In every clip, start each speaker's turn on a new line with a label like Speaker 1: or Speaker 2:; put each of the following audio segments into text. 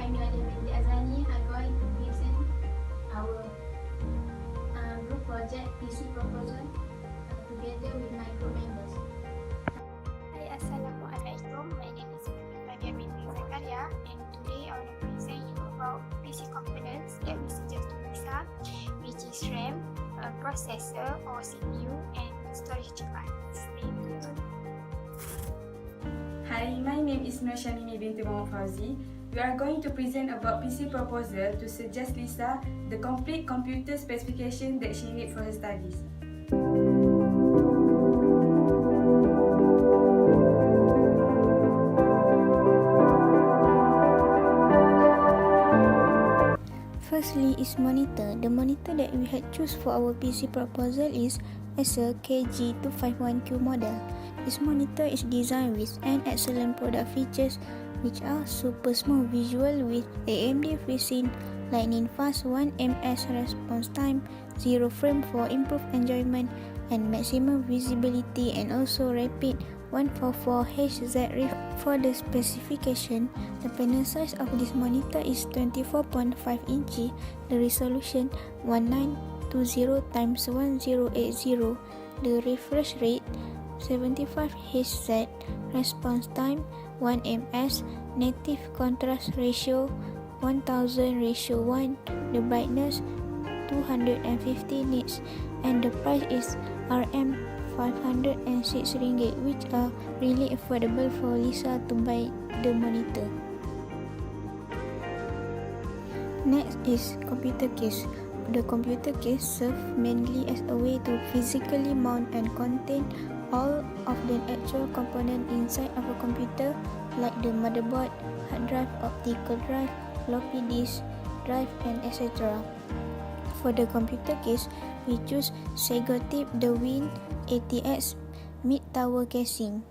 Speaker 1: I'm going to present our group project PC proposal together with my group members.
Speaker 2: Hi, Assalamualaikum. My name is Nadia binti Zakaria, and today I want to present you about PC components that we suggest to Lisa, which is RAM, processor or CPU, and storage device. Stay tuned.
Speaker 3: Hi, my name is Nurshani binti Muhammad Fauzi. We are going to present about PC proposal to suggest Lisa the complete computer specification that she needs for her studies.
Speaker 4: Firstly is monitor. The monitor that we had choose for our PC proposal is Acer KG251Q model. This monitor is designed with an excellent product features which are super smooth visual with AMD FreeSync, lightning fast 1ms response time, 0 frame for improved enjoyment, and maximum visibility, and also rapid 144Hz refresh. For the specification, the panel size of this monitor is 24.5 inch, the resolution 1920x1080, the refresh rate 75Hz, response time 1ms, native contrast ratio 1000:1, the brightness 250 nits, and the price is Rm506 ringgit, which are really affordable for Lisa to buy the monitor. Next is computer case. The computer case serves mainly as a way to physically mount and contain all of the actual components inside of a computer, like the motherboard, hard drive, optical drive, floppy disk drive, and etc. For the computer case, we choose Segotip the Win ATX mid-tower casing.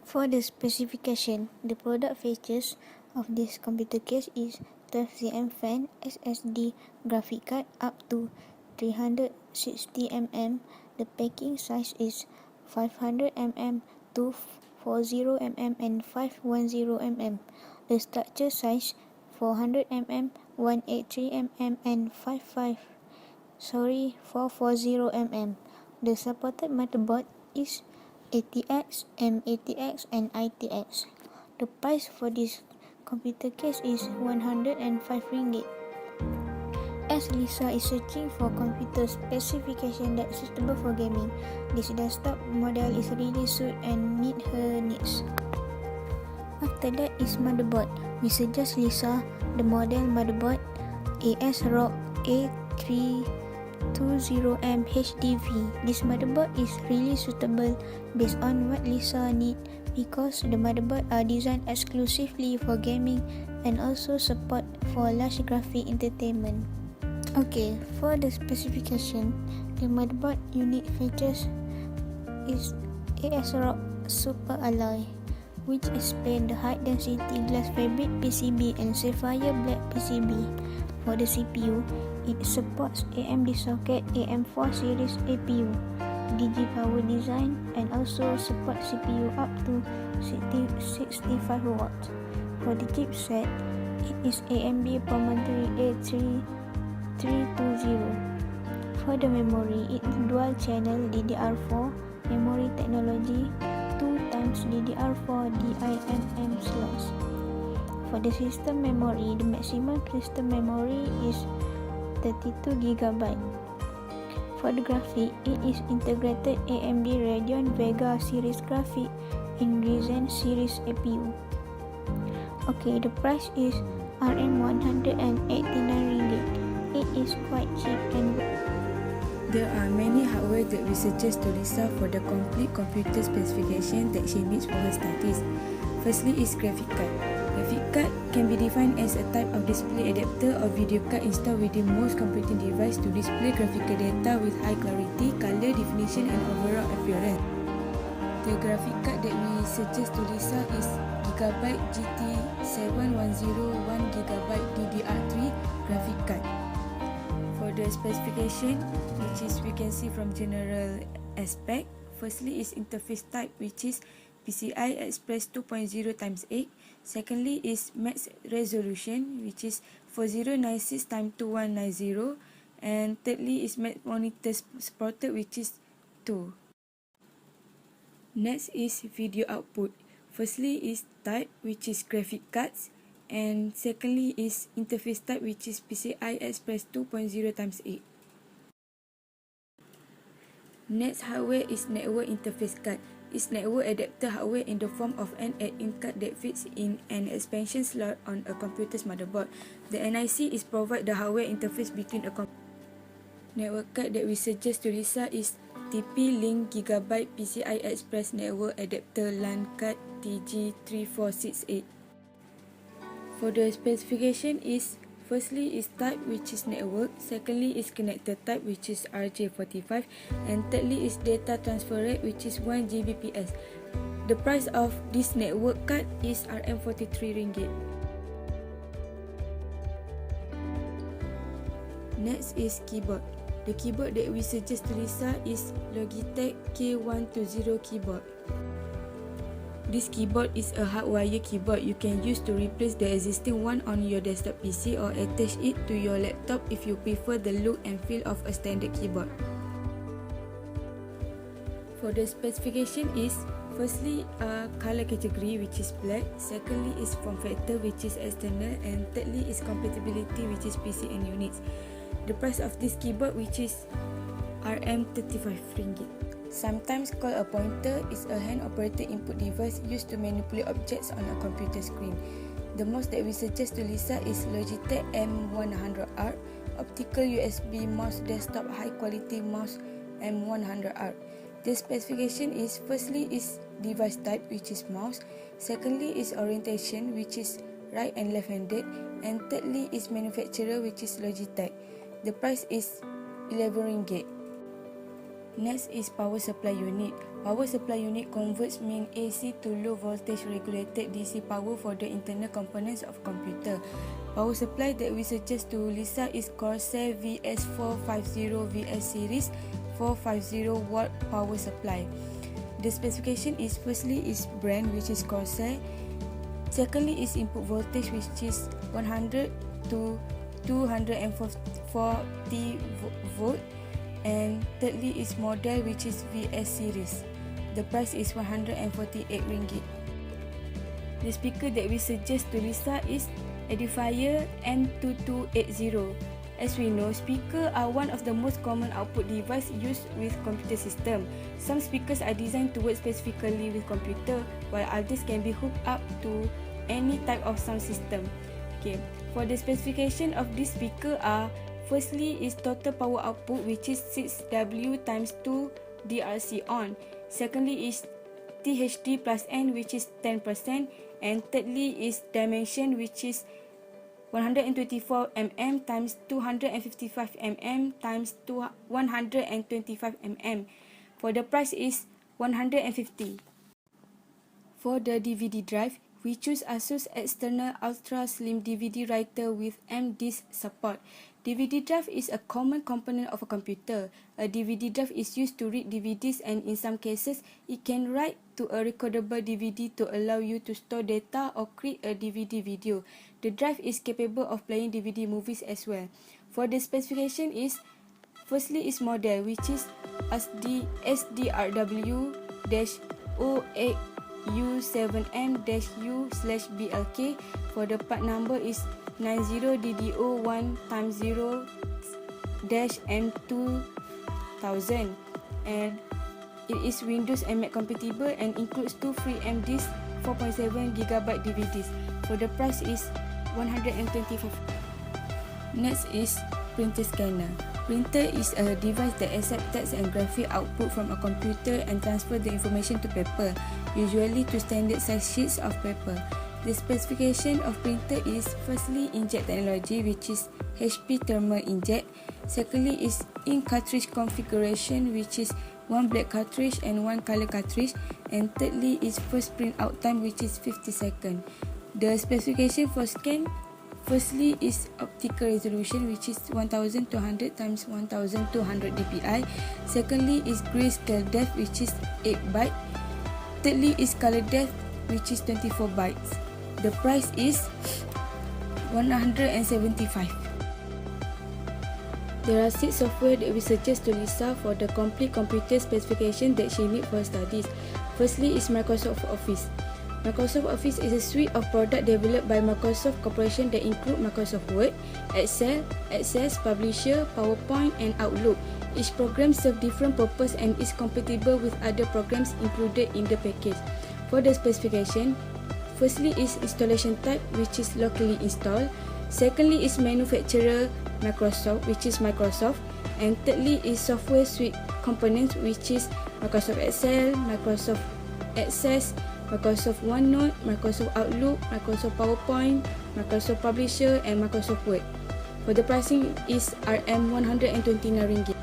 Speaker 4: For the specification, the product features of this computer case is 12cm fan, SSD graphic card up to 360mm. The packing size is 500mm, 240mm, and 510mm. The structure size 400mm, 183mm, and 440mm. The supported motherboard is ATX, M-ATX, and ITX. The price for this computer case is 105 ringgit. As Lisa is searching for computer specification that is suitable for gaming, this desktop model is really suit and meet her needs. After that is motherboard. We suggest Lisa the model motherboard ASRock A320M HDV. This motherboard is really suitable based on what Lisa need, because the motherboard are designed exclusively for gaming and also support for large graphic entertainment. Okay, for the specification, the motherboard unique features is ASRock Super Alloy, which explain the high density glass fabric PCB and sapphire black PCB. For the CPU, it supports AMD socket AM4 series APU, DigiPower design, and also support CPU up to 65 watts. For the chipset, it is AMD Promontory A3320. For the memory, it is dual channel DDR4 memory technology, 2x DDR4 DIMM slots. For the system memory, the maximum system memory is 32GB. For the graphic, it is integrated AMD Radeon Vega series graphic in Ryzen series APU. Okay, the price is Rm189 ringgit. It is quite cheap and
Speaker 3: There are many hardware that we suggest to Lisa for the complete computer specification that she needs for her studies. Firstly is graphic card. Graphic card can be defined as a type of display adapter or video card installed within most computing devices to display graphical data with high clarity, color definition, and overall appearance. The graphic card that we suggest to Lisa is Gigabyte GT710 1GB DDR3 graphic card. For the specification, which is we can see from general aspect, firstly is interface type, which is PCI Express 2.0x8. Secondly is max resolution, which is 4096 x 2190. And thirdly is max monitor supported, which is 2. Next is video output. Firstly is type, which is graphic cards. And secondly is interface type, which is PCI Express 2.0x8. Next hardware is network interface card. It's network adapter hardware in the form of an add-in card that fits in an expansion slot on a computer's motherboard. The NIC is provide the hardware interface between a network card that we suggest to Lisa is TP-Link Gigabyte PCI Express Network Adapter LAN card TG3468. For the specification is, firstly is type, which is network. Secondly is connector type, which is RJ45. And thirdly is data transfer rate, which is 1 Gbps. The price of this network card is RM43. Next is keyboard. The keyboard that we suggest to Lisa is Logitech K120 keyboard. This keyboard is a hardwire keyboard you can use to replace the existing one on your desktop PC or attach it to your laptop if you prefer the look and feel of a standard keyboard. For the specification is, firstly color category, which is black. Secondly is form factor, which is external. And thirdly is compatibility, which is PC and Unix. The price of this keyboard, which is RM35. Sometimes called a pointer, is a hand-operated input device used to manipulate objects on a computer screen. The mouse that we suggest to Lisa is Logitech M100R, optical USB mouse, desktop high-quality mouse M100R. The specification is, firstly is device type, which is mouse. Secondly is orientation, which is right and left-handed. And thirdly is manufacturer, which is Logitech. The price is RM11. Next is power supply unit. Power supply unit converts main AC to low voltage regulated DC power for the internal components of computer. Power supply that we suggest to Lisa is Corsair VS450 VS series 450 watt power supply. The specification is, firstly is brand, which is Corsair. Secondly is input voltage, which is 100 to 240 volt. And thirdly is model, which is VS series. The price is RM148. The speaker that we suggest to Lisa is Edifier M2280. As we know, speakers are one of the most common output devices used with computer system. Some speakers are designed to work specifically with computer, while others can be hooked up to any type of sound system. Okay, for the specification of this speaker are, firstly is total power output, which is 6W times 2 DRC on. Secondly is THD plus N, which is 10%. And thirdly is dimension, which is 124 mm times 255 mm times 125 mm. For the price is RM150. For the DVD drive, we choose Asus external ultra slim DVD writer with M-Disk support. DVD drive is a common component of a computer. A DVD drive is used to read DVDs, and in some cases, it can write to a recordable DVD to allow you to store data or create a DVD video. The drive is capable of playing DVD movies as well. For the specification is, firstly is model, which is SDRW-08U7M-U/BLK. For the part number is 90DDO1x0-M2000, and it is Windows and Mac compatible and includes 2 free M-Disk 4.7GB DVDs. For the price is RM125. Next is printer scanner. Printer is a device that accepts text and graphic output from a computer and transfer the information to paper, usually to standard size sheets of paper. The specification of printer is, firstly inkjet technology, which is HP thermal inkjet. Secondly is ink cartridge configuration, which is 1 black cartridge and 1 color cartridge. And thirdly is first print out time, which is 50 seconds. The specification for scan, firstly is optical resolution, which is 1200 x 1200 dpi. Secondly is grayscale depth, which is 8 byte. Thirdly is color depth, which is 24 bytes. The price is 175. There are 6 software that we suggest to Lisa for the complete computer specification that she needs for her studies. Firstly is Microsoft Office. Microsoft Office is a suite of products developed by Microsoft Corporation that include Microsoft Word, Excel, Access, Publisher, PowerPoint, and Outlook. Each program serves different purpose and is compatible with other programs included in the package. For the specification, firstly is installation type, which is locally installed. Secondly is manufacturer Microsoft, which is Microsoft. And thirdly is software suite components, which is Microsoft Excel, Microsoft Access, Microsoft OneNote, Microsoft Outlook, Microsoft PowerPoint, Microsoft Publisher, and Microsoft Word. For the pricing is RM129.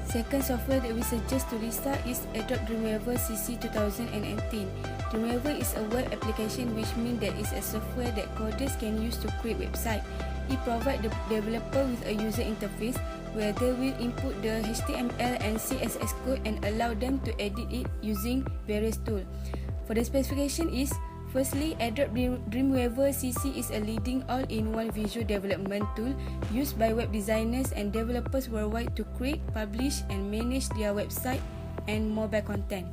Speaker 3: Second software that we suggest to Lisa is Adobe Dreamweaver CC 2018. Dreamweaver is a web application, which means that it's a software that coders can use to create website. It provides the developer with a user interface where they will input the HTML and CSS code and allow them to edit it using various tools. For the specification is, firstly, Adobe Dreamweaver CC is a leading all-in-one visual development tool used by web designers and developers worldwide to create, publish, and manage their website and mobile content.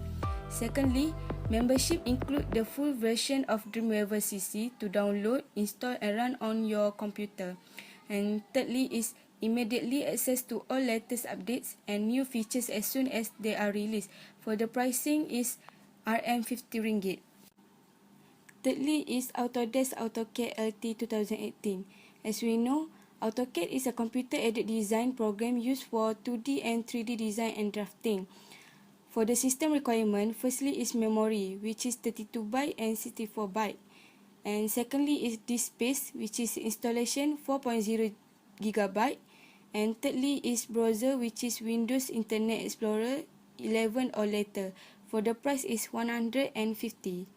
Speaker 3: Secondly, membership include the full version of Dreamweaver CC to download, install, and run on your computer. And thirdly is immediately access to all latest updates and new features as soon as they are released. For the pricing is RM50. Thirdly is Autodesk AutoCAD LT 2018. As we know, AutoCAD is a computer-aided design program used for 2D and 3D design and drafting. For the system requirement, firstly is memory, which is 32 byte and 64 byte. And secondly is disk space, which is installation 4.0 GB. And thirdly is browser, which is Windows Internet Explorer 11 or later. For the price is 150.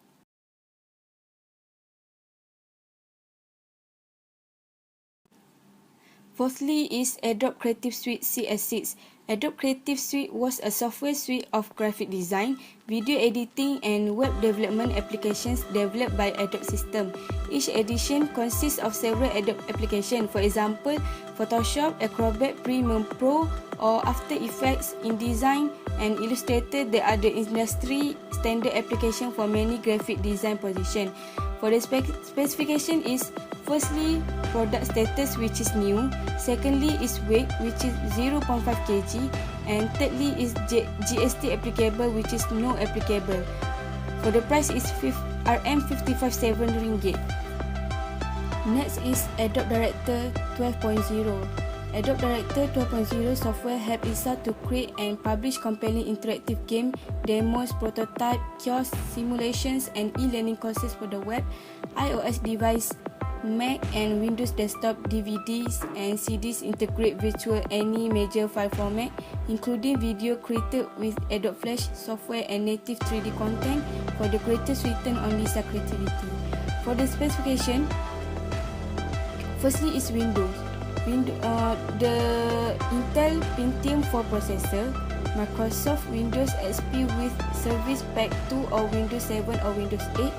Speaker 3: Fourthly is Adobe Creative Suite CS6. Adobe Creative Suite was a software suite of graphic design, video editing, and web development applications developed by Adobe System. Each edition consists of several Adobe applications, for example, Photoshop, Acrobat, Premiere Pro, or After Effects, InDesign, and Illustrator. They are the industry standard application for many graphic design positions. For the specification is, firstly, product status, which is new. Secondly is weight, which is 0.5 kg. And thirdly is GST applicable, which is no applicable. For the price is RM55.7. Next is Adobe Director 12.0. Adobe Director 12.0 software helps Lisa to create and publish compelling interactive game, demos, prototype, kiosks, simulations, and e-learning courses for the web, iOS device, Mac, and Windows desktop. DVDs and CDs integrate virtually any major file format, including video created with Adobe Flash software and native 3D content for the creators written on Lisa creativity. For the specification, firstly is Windows. The Intel Pentium 4 processor, Microsoft Windows XP with Service Pack 2 or Windows 7 or Windows 8,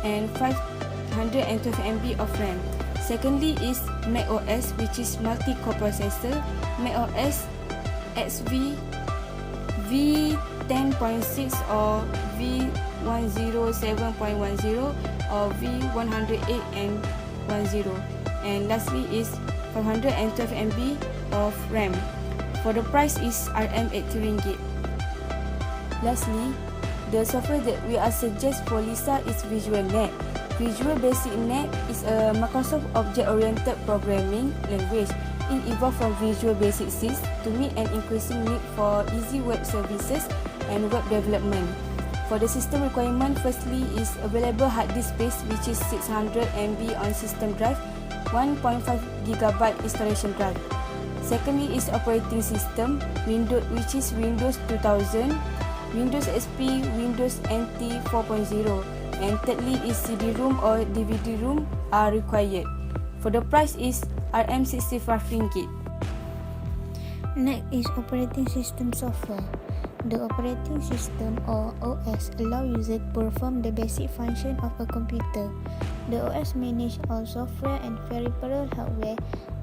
Speaker 3: and 512 MB of RAM. Secondly is Mac OS, which is multi-core processor, Mac OS XV V10.6 or V107.10 or V108.10. And lastly is 512 MB of RAM. For the price is RM80. Lastly, the software that we are suggest for Lisa is VisualNet. Visual Basic Net is a Microsoft object-oriented programming language. It evolved from Visual Basic 6 to meet an increasing need for easy web services and web development. For the system requirement, firstly is available hard disk space, which is 600 MB on system drive, 1.5 GB installation drive. Secondly is operating system, Windows, which is Windows 2000, Windows XP, Windows NT 4.0, and thirdly is CD-ROM or DVD-ROM are required. For the price is RM65.
Speaker 4: Next is operating system software. The operating system or OS allow user to perform the basic function of a computer. The OS manages all software and peripheral hardware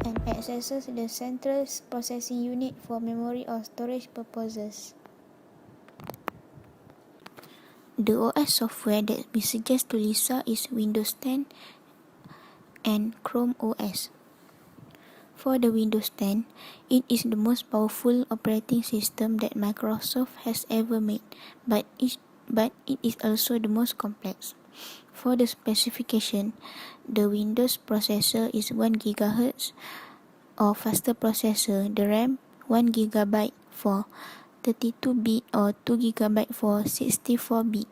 Speaker 4: and accesses the central processing unit for memory or storage purposes. The OS software that we suggest to Lisa is Windows 10 and Chrome OS. For the Windows 10, it is the most powerful operating system that Microsoft has ever made, but it is also the most complex. For the specification, the Windows processor is 1 GHz or faster processor, the RAM 1 GB for 32-bit or 2 GB for 64-bit,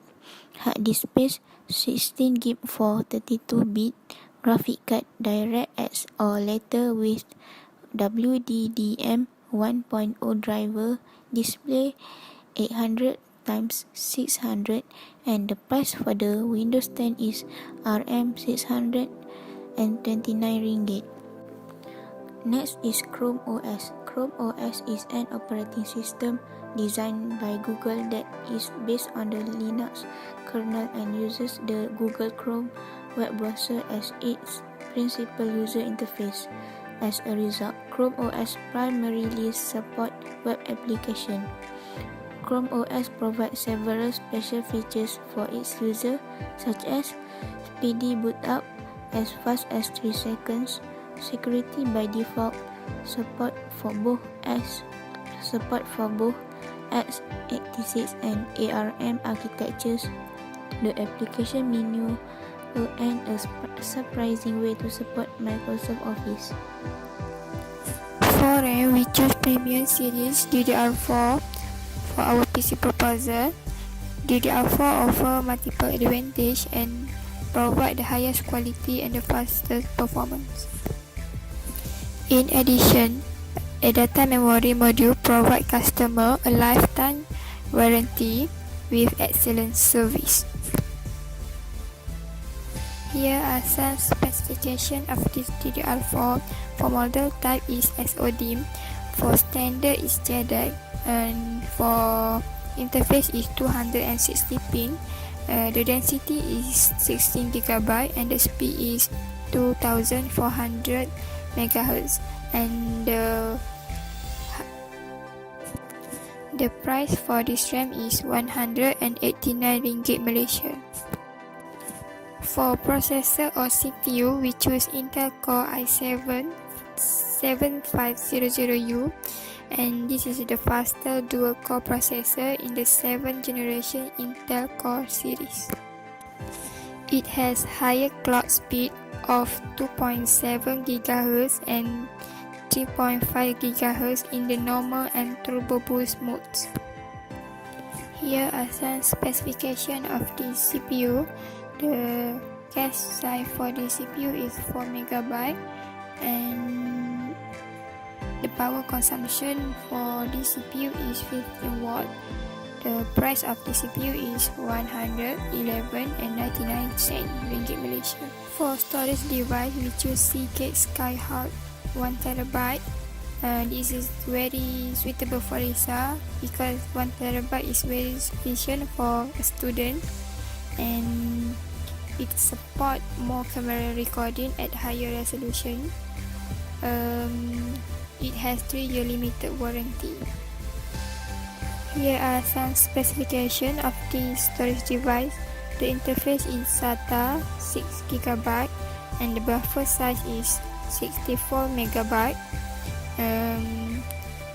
Speaker 4: hard disk space 16 GB for 32-bit, graphic card DirectX or later with WDDM 1.0 driver, display 800x600, and the price for the Windows 10 is Rm629 ringgit. Next is Chrome OS. Chrome OS is an operating system designed by Google that is based on the Linux kernel and uses the Google Chrome web browser as its principal user interface. As a result, Chrome OS primarily supports web applications. Chrome OS provides several special features for its users, such as speedy boot up as fast as 3 seconds, security by default, support for both x86 and ARM architectures, the application menu, and a surprising way to support Microsoft Office.
Speaker 2: For RAM, we choose Premium Series DDR4 for our PC proposal. DDR4 offer multiple advantages and provide the highest quality and the fastest performance. In addition, a data memory module provides customer a lifetime warranty with excellent service. Here are some specifications of this DDR4. For model type is SODIMM, for standard is JEDEC, and for interface is 260 pin. The density is 16 GB and the speed is 2400 MHz, and the price for this RAM is 189 ringgit Malaysian. For processor or CPU, we choose Intel Core i7 7500U, and this is the faster dual-core processor in the 7th generation Intel Core series. It has higher clock speed of 2.7 GHz and 3.5 GHz in the normal and turbo boost modes. Here are some specifications of the CPU. The cache size for the CPU is 4 MB, and the power consumption for the CPU is 15 watt. The price of the CPU is 111.99 ringgit Malaysia. For storage device, we choose Seagate Skyhawk 1 TB. This is very suitable for Lisa because 1 TB is very sufficient for a student, and it supports more camera recording at higher resolution. It has 3-year limited warranty. Here are some specifications of the storage device. The interface is SATA 6 GB and the buffer size is 64 MB.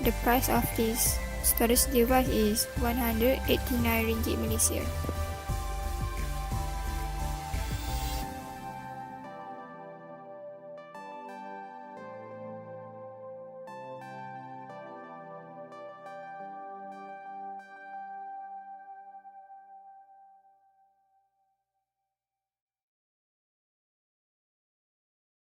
Speaker 2: The price of this storage device is 189 ringgit Malaysia.